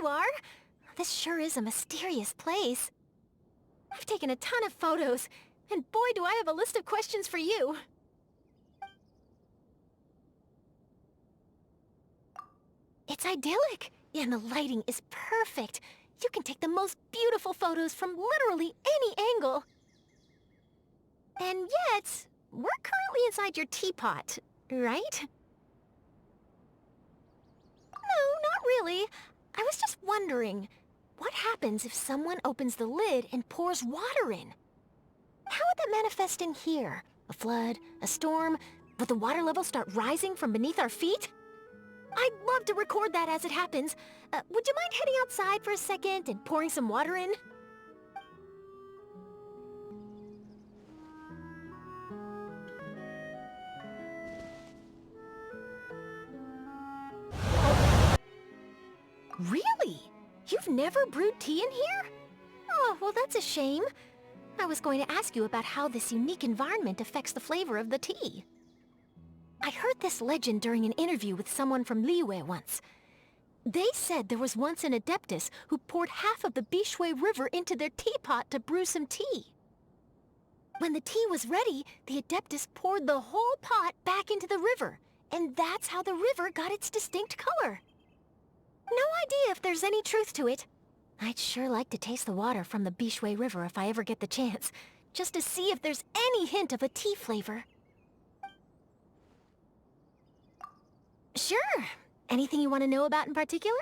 you are. This sure is a mysterious place. I've taken a ton of photos, and boy do I have a list of questions for you. It's idyllic, and the lighting is perfect. You can take the most beautiful photos from literally any angle. And yet, we're currently inside your teapot, right? No, not really. I was just wondering, what happens if someone opens the lid and pours water in? How would that manifest in here? A flood? A storm? Would the water level start rising from beneath our feet? I'd love to record that as it happens. Would you mind heading outside for a second and pouring some water in? Really? You've never brewed tea in here? Oh, well that's a shame. I was going to ask you about how this unique environment affects the flavor of the tea. I heard this legend during an interview with someone from Liyue once. They said there was once an adeptus who poured half of the Bishui River into their teapot to brew some tea. When the tea was ready, the adeptus poured the whole pot back into the river, and that's how the river got its distinct color. No idea if there's any truth to it. I'd sure like to taste the water from the Bishui River if I ever get the chance, just to see if there's any hint of a tea flavor. Sure. Anything you want to know about in particular?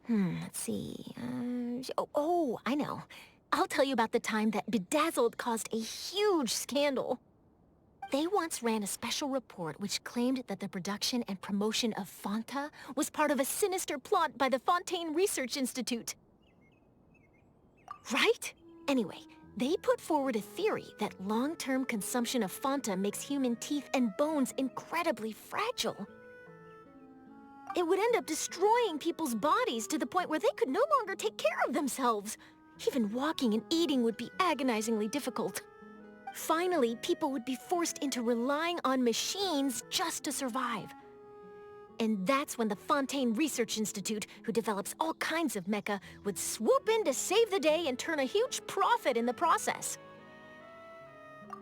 Let's see. I know. I'll tell you about the time that Bedazzled caused a huge scandal. They once ran a special report which claimed that the production and promotion of Fanta was part of a sinister plot by the Fontaine Research Institute. Right? Anyway, they put forward a theory that long-term consumption of Fanta makes human teeth and bones incredibly fragile. It would end up destroying people's bodies to the point where they could no longer take care of themselves. Even walking and eating would be agonizingly difficult. Finally, people would be forced into relying on machines just to survive. And that's when the Fontaine Research Institute, who develops all kinds of mecha, would swoop in to save the day and turn a huge profit in the process.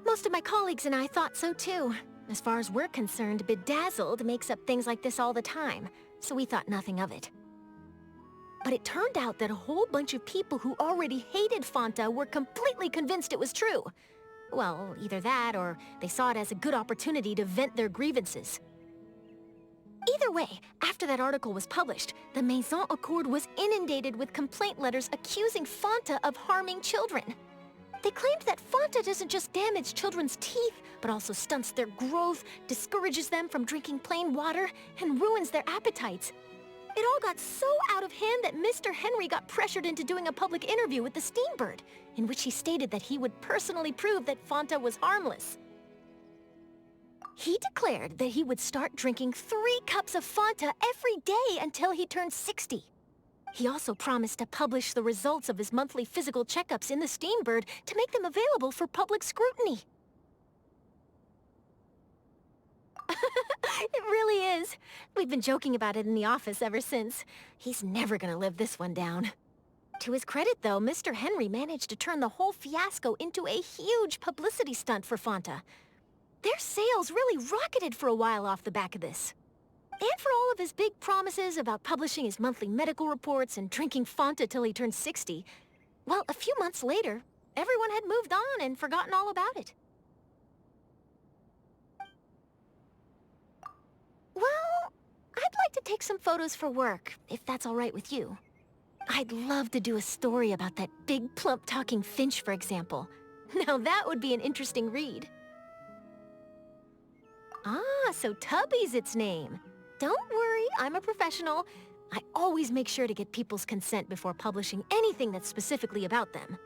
Most of my colleagues and I thought so too. As far as we're concerned, Bedazzled makes up things like this all the time, so we thought nothing of it. But it turned out that a whole bunch of people who already hated Fanta were completely convinced it was true. Well, either that, or they saw it as a good opportunity to vent their grievances. Either way, after that article was published, the Maison Accord was inundated with complaint letters accusing Fanta of harming children. They claimed that Fanta doesn't just damage children's teeth, but also stunts their growth, discourages them from drinking plain water, and ruins their appetites. It all got so out of hand that Mr. Henry got pressured into doing a public interview with the Steambird, in which he stated that he would personally prove that Fanta was harmless. He declared that he would start drinking 3 cups of Fanta every day until he turned 60. He also promised to publish the results of his monthly physical checkups in the Steambird to make them available for public scrutiny. It really is. We've been joking about it in the office ever since. He's never gonna live this one down. To his credit, though, Mr. Henry managed to turn the whole fiasco into a huge publicity stunt for Fanta. Their sales really rocketed for a while off the back of this. And for all of his big promises about publishing his monthly medical reports and drinking Fanta till he turned 60, well, a few months later, everyone had moved on and forgotten all about it. Well, I'd like to take some photos for work, if that's all right with you. I'd love to do a story about that big, plump talking finch, for example. Now that would be an interesting read. Ah, so Tubby's its name. Don't worry, I'm a professional. I always make sure to get people's consent before publishing anything that's specifically about them.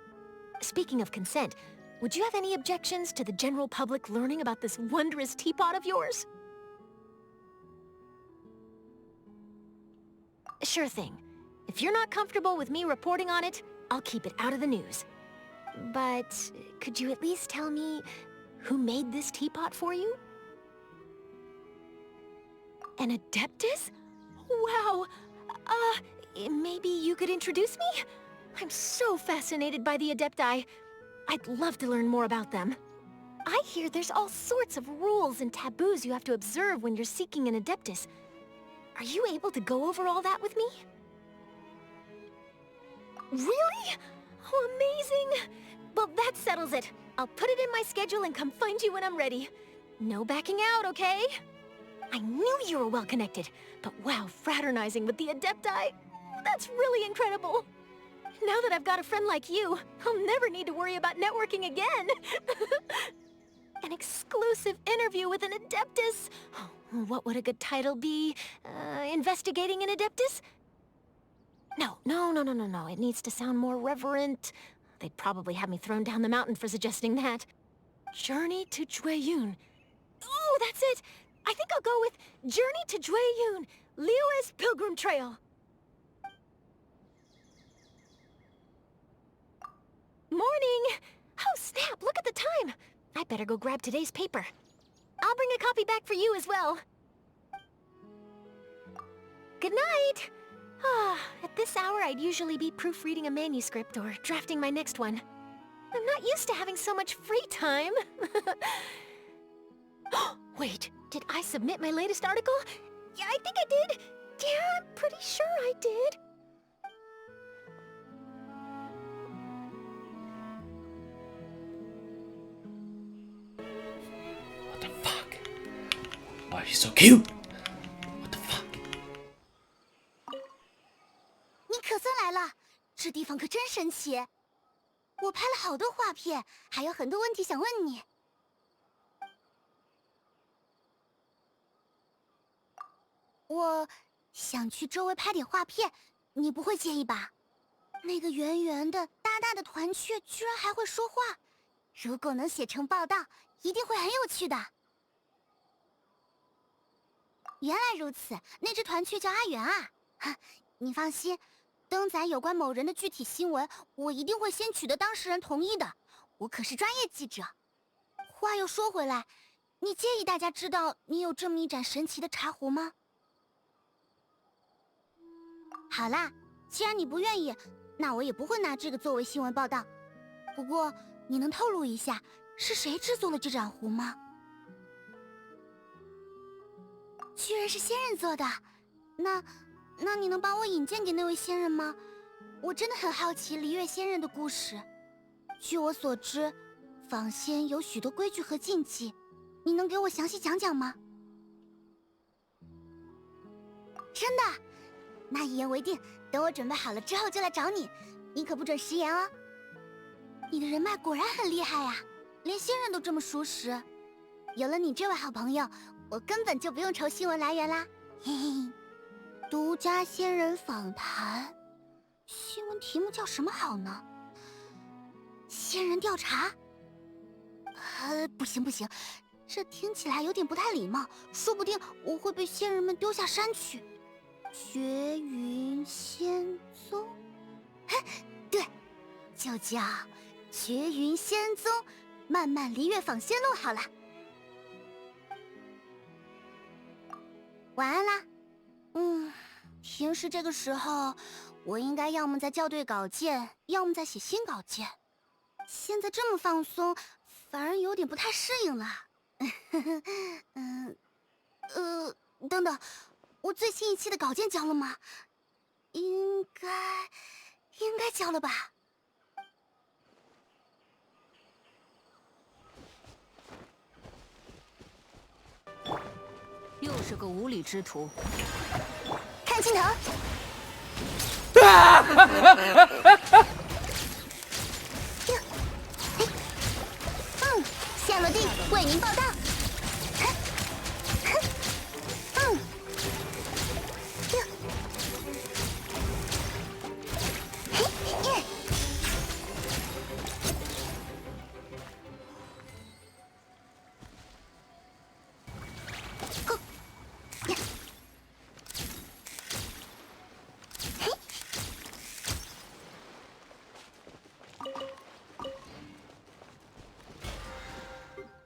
Speaking of consent, would you have any objections to the general public learning about this wondrous teapot of yours? Sure thing. If you're not comfortable with me reporting on it, I'll keep it out of the news. But could you at least tell me who made this teapot for you? An adeptus? Wow! maybe you could introduce me? I'm so fascinated by the Adepti. I'd love to learn more about them. I hear there's all sorts of rules and taboos you have to observe when you're seeking an Adeptus. Are you able to go over all that with me? Really? Oh, amazing! Well, that settles it. I'll put it in my schedule and come find you when I'm ready. No backing out, okay? I knew you were well-connected, but wow, fraternizing with the Adepti, that's really incredible. Now that I've got a friend like you, I'll never need to worry about networking again. An exclusive interview with an Adeptus. Oh, what would a good title be? Investigating an Adeptus? No. It needs to sound more reverent. They'd probably have me thrown down the mountain for suggesting that. Journey to Jueyun. Oh, that's it! I think I'll go with Journey to Jueyun, Liyue's Pilgrim Trail. Morning! Oh, snap, look at the time. I better go grab today's paper. I'll bring a copy back for you as well. Good night! At this hour, I'd usually be proofreading a manuscript or drafting my next one. I'm not used to having so much free time. Wait, did I submit my latest article? Yeah, I think I did. Yeah, I'm pretty sure I did. What the fuck? Why is she so cute? What the fuck? 你可算来了，这地方可真神奇。我拍了好多画片，还有很多问题想问你。我想去周围拍点画片，你不会介意吧？那个圆圆的、大大的团雀居然还会说话，如果能写成报道，一定会很有趣的。原来如此，那只团雀叫阿元啊！你放心。 登载有关某人的具体新闻，我一定会先取得当事人同意的。我可是专业记者。话又说回来，你介意大家知道你有这么一盏神奇的茶壶吗？好啦，既然你不愿意，那我也不会拿这个作为新闻报道。不过，你能透露一下是谁制作了这盏壶吗？居然是仙人做的，那你能帮我引荐给那位仙人吗？我真的很好奇璃月仙人的故事。据我所知，访仙有许多规矩和禁忌，你能给我详细讲讲吗？真的？那一言为定，等我准备好了之后就来找你，你可不准食言哦。你的人脉果然很厉害呀，连仙人都这么熟识。有了你这位好朋友，我根本就不用愁新闻来源啦。嘿嘿。 独家仙人访谈，新闻题目叫什么好呢？仙人调查？不行，这听起来有点不太礼貌，说不定我会被仙人们丢下山去。绝云仙踪？对，就叫绝云仙踪，漫漫璃月访仙路好了。晚安啦。 平时这个时候，我应该要么在校对稿件，要么在写新稿件。现在这么放松，反而有点不太适应了。等等，我最新一期的稿件交了吗？应该交了吧。又是个无礼之徒。 看镜头。线落定，为您报道。